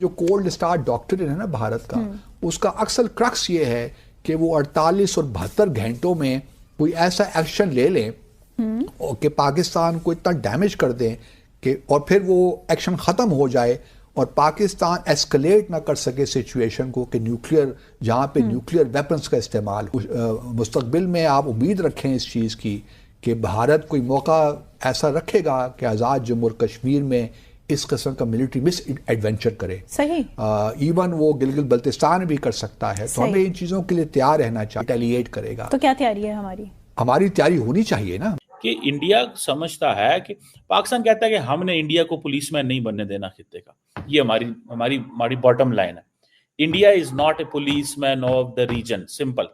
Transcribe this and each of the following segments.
جو cold start ڈاکٹرن ہے نا بھارت کا، اس کا اکثر کرکس یہ ہے کہ وہ 48 اور 72 گھنٹوں میں کوئی ایسا ایکشن لے لیں کہ پاکستان کو اتنا ڈیمیج کر دیں کہ اور پھر وہ ایکشن ختم ہو جائے اور پاکستان ایسکلیٹ نہ کر سکے سچویشن کو کہ نیوکلیئر جہاں پہ نیوکلیئر ویپنز کا استعمال مستقبل میں آپ امید رکھیں اس چیز کی کہ بھارت کوئی موقع ایسا رکھے گا کہ آزاد جموں اور کشمیر میں اس قسم کا ملٹری مس ایڈونچر کرے. صحیح ایون وہ گلگت بلتستان بھی کر سکتا ہے. تو ہمیں ان چیزوں کے لیے تیار رہنا چاہیے. ریٹیلیٹ کرے گا تو کیا تیاری ہے ہماری تیاری ہونی چاہیے نا کہ انڈیا سمجھتا ہے کہ پاکستان کہتا ہے کہ ہم نے انڈیا کو پولیس مین نہیں بننے دینا خطے کا. یہ ہماری باٹم لائن ہے. India is not a policeman of the region. Simple.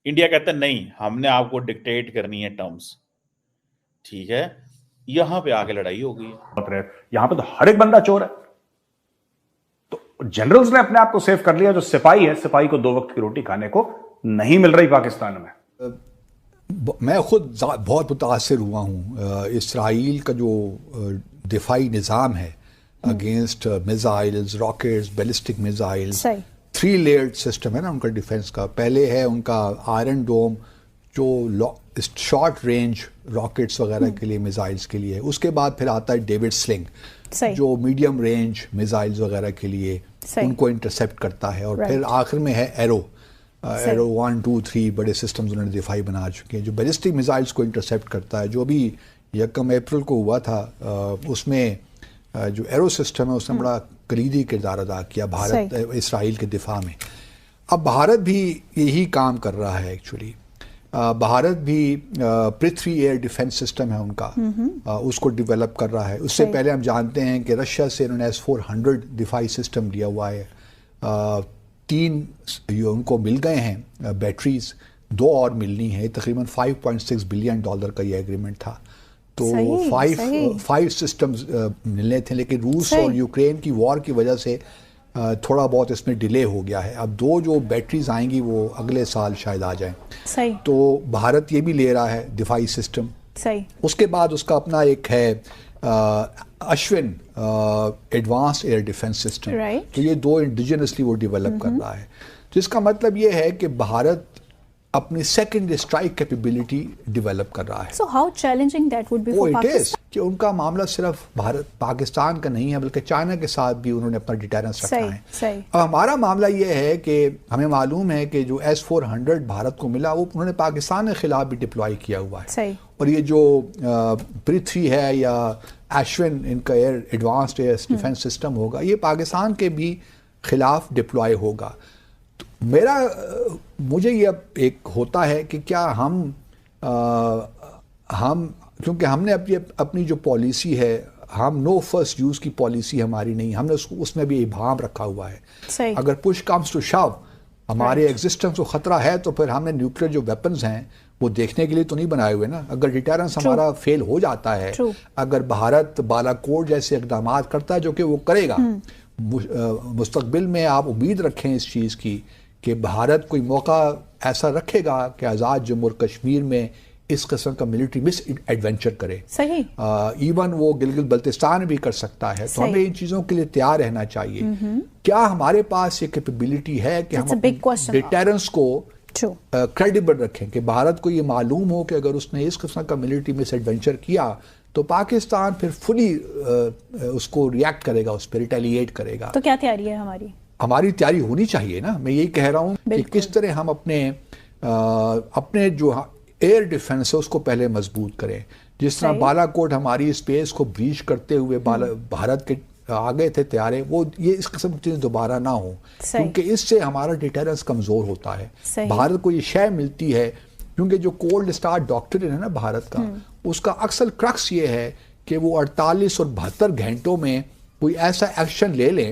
India کہتا ہے نہیں ہم نے آپ کو ڈکٹیٹ کرنی ہے ٹرمز. ٹھیک ہے, یہاں پہ آگے لڑائی ہو گئی. یہاں پہ تو ہر ایک بندہ چور ہے. تو جنرلز نے اپنے آپ کو سیف کر لیا. جو سپاہی ہے, سپاہی کو 2 وقت کی روٹی کھانے کو نہیں مل رہی پاکستان میں. میں خود بہت متاثر ہوا ہوں. اسرائیل کا جو دفاعی نظام ہے against missiles, rockets, ballistic missiles, 3 Laird system ہے نا ان کا ڈیفنس کا. پہلے ہے ان کا آئرن ڈوم جو شارٹ رینج راکٹس وغیرہ کے لیے, میزائلز کے لیے. اس کے بعد پھر آتا ہے ڈیوڈ سلنگ جو میڈیم رینج میزائلز وغیرہ کے لیے ان کو انٹرسیپٹ کرتا ہے. اور پھر آخر میں ہے ایرو 1 2 3 بڑے سسٹمز انہوں نے دفاعی بنا چکے ہیں جو بیلسٹک میزائلز کو انٹرسیپٹ کرتا ہے. جو بھی 1 اپریل کو ہوا تھا اس میں جو ایرو سسٹم ہے اس نے بڑا کلیدی کردار ادا کیا بھارت اسرائیل کے دفاع میں. اب بھارت بھی یہی کام کر رہا ہے ایکچولی. بھارت بھی پرتھوی ایئر ڈیفنس سسٹم ہے ان کا, اس کو ڈیولپ کر رہا ہے. اس سے پہلے ہم جانتے ہیں کہ رشیا سے انہوں نے S-400 دفاعی سسٹم لیا ہوا ہے. 3 ان کو مل گئے ہیں بیٹریز, 2 اور ملنی ہے. تقریباً $5.6 بلین کا یہ ایگریمنٹ تھا. تو 5 سسٹمز ملنے تھے, لیکن روس اور یوکرین کی وار کی وجہ سے تھوڑا بہت اس میں ڈیلے ہو گیا ہے. اب 2 جو بیٹریز آئیں گی وہ اگلے سال شاید آ جائیں. تو بھارت یہ بھی لے رہا ہے دفاعی سسٹم. اس کے بعد اس کا اپنا ایک ہے اشون ایڈوانس ایئر ڈیفنس سسٹم. تو یہ 2 انڈیجنسلی وہ ڈیولپ کر رہا ہے, جس کا مطلب یہ ہے کہ بھارت اپنی سیکنڈ اسٹرائک کیپیبلٹی ڈیولپ کر رہا ہے. So how challenging that would be for Pakistan? کہ ان کا معاملہ صرف پاکستان کا نہیں ہے بلکہ چائنا کے ساتھ بھی انہوں نے اپنا ڈیٹرنس رکھا ہے. اب ہمارا معاملہ یہ ہے کہ ہمیں معلوم ہے کہ جو S-400 بھارت کو ملا وہ انہوں نے پاکستان کے خلاف بھی ڈپلوائی کیا ہوا ہے. اور یہ جو پرتھوی ہے یا ایشون ان کا air advanced air defence system ہوگا یہ پاکستان کے بھی خلاف ڈپلوائی ہوگا. مجھے یہ ایک ہوتا ہے کہ کیا ہم کیونکہ ہم نے اپنی جو پالیسی ہے, ہم نو فرسٹ یوز کی پالیسی ہماری نہیں, ہم نے اس میں بھی ابہام رکھا ہوا ہے. اگر پش کمز ٹو شو ہمارے ایگزسٹنس کو خطرہ ہے تو پھر ہم نے نیوکلیئر جو ویپنز ہیں وہ دیکھنے کے لیے تو نہیں بنائے ہوئے نا. اگر ڈیٹرنس ہمارا فیل ہو جاتا ہے, اگر بھارت بالاکوٹ جیسے اقدامات کرتا ہے جو کہ وہ کرے گا مستقبل میں, آپ امید رکھیں اس چیز کی کہ بھارت کوئی موقع ایسا رکھے گا کہ آزاد جموں اور کشمیر میں اس قسم کا ملٹری مس ایڈونچر کرے. ایون وہ گلگت بلتستان بھی کر سکتا ہے. تو ہمیں ان چیزوں کے لیے تیار رہنا چاہیے. کیا ہمارے پاس یہ کیپیبلٹی ہے کہ ہم ڈیٹرنس کو کریڈیبل رکھیں کہ بھارت کو یہ معلوم ہو کہ اگر اس نے اس قسم کا ملٹری مس ایڈونچر کیا تو پاکستان پھر فلی اس کو ریئیکٹ کرے گا, اس پہ ریٹیلیٹ کرے گا. تو کیا تیاری ہے ہماری تیاری ہونی چاہیے نا. میں یہی کہہ رہا ہوں کہ کس طرح ہم اپنے جو ایئر ڈیفنس ہے اس کو پہلے مضبوط کریں. جس طرح بالاکوٹ ہماری اسپیس کو بریچ کرتے ہوئے بھارت کے آگے تھے طیارے, وہ یہ اس قسم کی چیزیں دوبارہ نہ ہوں, کیونکہ اس سے ہمارا ڈیٹرنس کمزور ہوتا ہے. بھارت کو یہ شے ملتی ہے کیونکہ جو کولڈ اسٹارٹ ڈاکٹرن ہے نا بھارت کا, اس کا اکثر کرکس یہ ہے کہ وہ 48 اور 72 گھنٹوں میں کوئی ایسا ایکشن لے لیں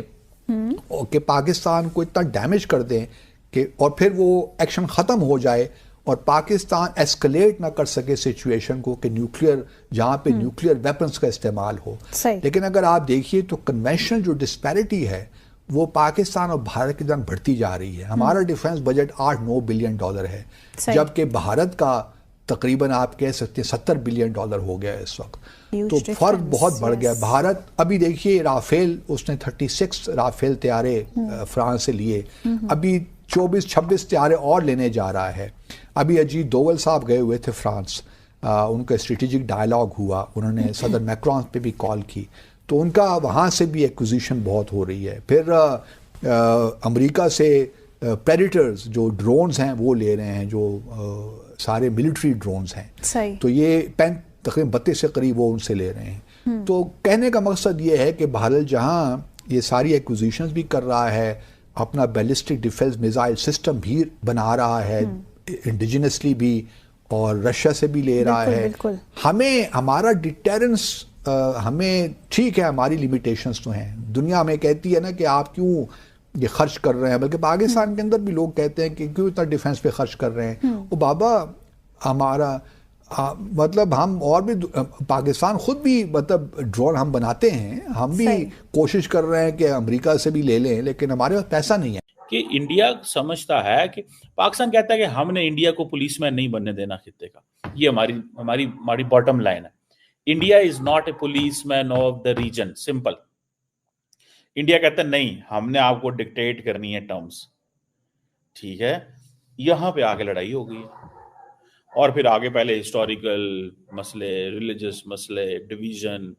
کہ پاکستان کو اتنا ڈیمیج کر دیں کہ اور پھر وہ ایکشن ختم ہو جائے اور پاکستان ایسکلیٹ نہ کر سکے سچویشن کو کہ نیوکلیئر جہاں پہ نیوکلیئر ویپنز کا استعمال ہو. لیکن اگر آپ دیکھیے تو کنونشنل جو ڈسپیرٹی ہے وہ پاکستان اور بھارت کے درمیان بڑھتی جا رہی ہے. ہمارا ڈیفنس بجٹ $8-9 بلین ہے, جبکہ بھارت کا تقریباً آپ کہہ سکتے ہیں $70 بلین ہو گیا ہے اس وقت. تو فرق بہت بڑھ گیا. بھارت ابھی دیکھیے رافیل اس نے 36 رافیل طیارے فرانس سے لیے, ابھی 24-26 طیارے اور لینے جا رہا ہے. ابھی اجیت دوول صاحب گئے ہوئے تھے فرانس, ان کا اسٹریٹجک ڈائلاگ ہوا, انہوں نے صدر میکرون پہ بھی کال کی, تو ان کا وہاں سے بھی ایکوزیشن بہت ہو رہی ہے. پھر امریکہ سے پریڈیٹرز جو ڈرونز ہیں وہ لے رہے ہیں, جو سارے ملٹری ڈرونز ہیں, تو یہ تقریباً 32 سے قریب وہ ان سے لے رہے ہیں. تو کہنے کا مقصد یہ ہے کہ بہرحال جہاں یہ ساری ایکوزیشنز بھی کر رہا ہے, اپنا بیلسٹک ڈیفنس میزائل سسٹم بھی بنا رہا ہے انڈیجنسلی بھی, اور رشیا سے بھی لے رہا ہے. ہمیں ہمارا ڈیٹرنس, ہمیں ٹھیک ہے ہماری لیمیٹیشنز تو ہیں, دنیا ہمیں کہتی ہے نا کہ آپ کیوں یہ خرچ کر رہے ہیں, بلکہ پاکستان کے اندر بھی لوگ کہتے ہیں کہ کیوں اتنا ڈیفنس پہ خرچ کر رہے ہیں. وہ بابا ہمارا مطلب ہم اور بھی پاکستان خود بھی مطلب ڈرون ہم بناتے ہیں, ہم بھی کوشش کر رہے ہیں کہ امریکہ سے بھی لے لیں, لیکن ہمارے پاس پیسہ نہیں ہے. کہ انڈیا سمجھتا ہے کہ پاکستان کہتا ہے کہ ہم نے انڈیا کو پولیس مین نہیں بننے دینا خطے کا. یہ ہماری باٹم لائن ہے. India is not a policeman of the region, simple. India کہتا ہے نہیں, ہم نے آپ کو ڈکٹیٹ کرنی ہے ٹرمز, ٹھیک ہے. یہاں پہ آگے لڑائی ہو گئی, اور پھر آگے پہلے ہسٹوریکل مسئلے, ریلیجس مسئلے, division,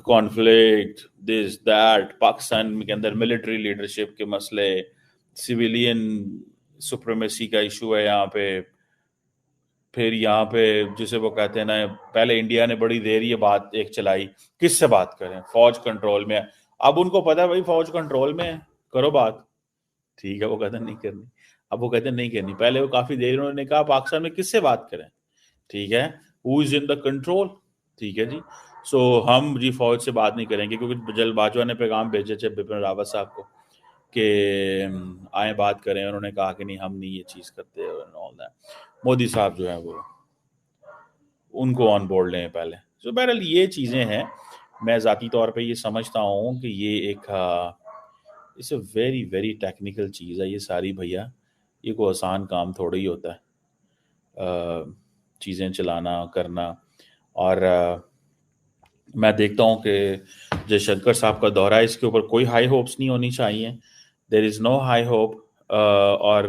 conflict, this that, Pakistan کے اندر ملٹری لیڈرشپ کے مسئلے, سویلین سپریمیسی کا ایشو ہے یہاں پہ. پھر یہاں پہ جسے وہ کہتے ہیں نا, پہلے انڈیا نے بڑی دیر یہ بات ایک چلائی, کس سے بات کریں, فوج کنٹرول میں. اب ان کو پتا ہے بھائی فوج کنٹرول میں, کرو بات, ٹھیک ہے. وہ کہتے ہیں نہیں کرنی, اب وہ کہتے ہیں نہیں کرنی. پہلے وہ کافی دیر انہوں نے کہا پاکستان میں کس سے بات کریں, ٹھیک ہے, ہو از ان دا کنٹرول, ٹھیک ہے جی. سو ہم جی فوج سے بات نہیں کریں گے, کیونکہ جل باجوہ نے پیغام بھیجے تھے بپن راوت صاحب کو کہ آئیں بات کریں. انہوں نے کہا کہ نہیں ہم نہیں یہ چیز کرتے. مودی صاحب جو ہیں وہ ان کو آن بورڈ لیں پہلے. سو بہرحال یہ چیزیں ہیں. میں ذاتی طور پہ یہ سمجھتا ہوں کہ یہ ایک it's a very very technical چیز ہے یہ ساری. بھیا یہ کوئی آسان کام تھوڑا ہی ہوتا ہے چیزیں چلانا کرنا. اور میں دیکھتا ہوں کہ جے شنکر صاحب کا دورہ ہے, اس کے اوپر کوئی ہائی ہوپس نہیں ہونی چاہیے. There is no high hope, اور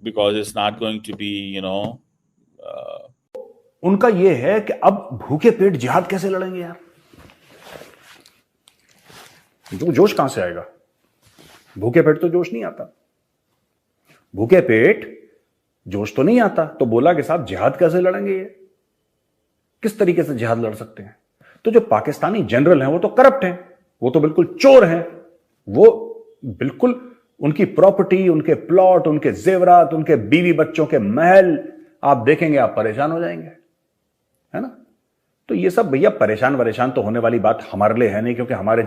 because it's not going to be ان کا یہ ہے کہ اب بھوکے پیٹ جہاد کیسے لڑیں گے یار, جوش کہاں سے آئے گا. بھوکے پیٹ تو جوش نہیں آتا, بھوکے پیٹ جوش تو نہیں آتا, تو بولا کہ صاحب جہاد کیسے لڑیں گے, یہ کس طریقے سے جہاد لڑ سکتے ہیں. تو جو پاکستانی جنرل ہیں وہ تو کرپٹ ہیں, وہ تو بالکل چور ہیں, وہ بالکل ان کی پراپرٹی, ان کے پلاٹ, ان کے زیورات, ان کے بیوی بچوں کے محل آپ دیکھیں گے آپ پریشان ہو جائیں گے, ہے نا. تو یہ سب بھیا پریشان تو ہونے والی بات ہمارے لیے ہے نہیں, کیونکہ ہمارے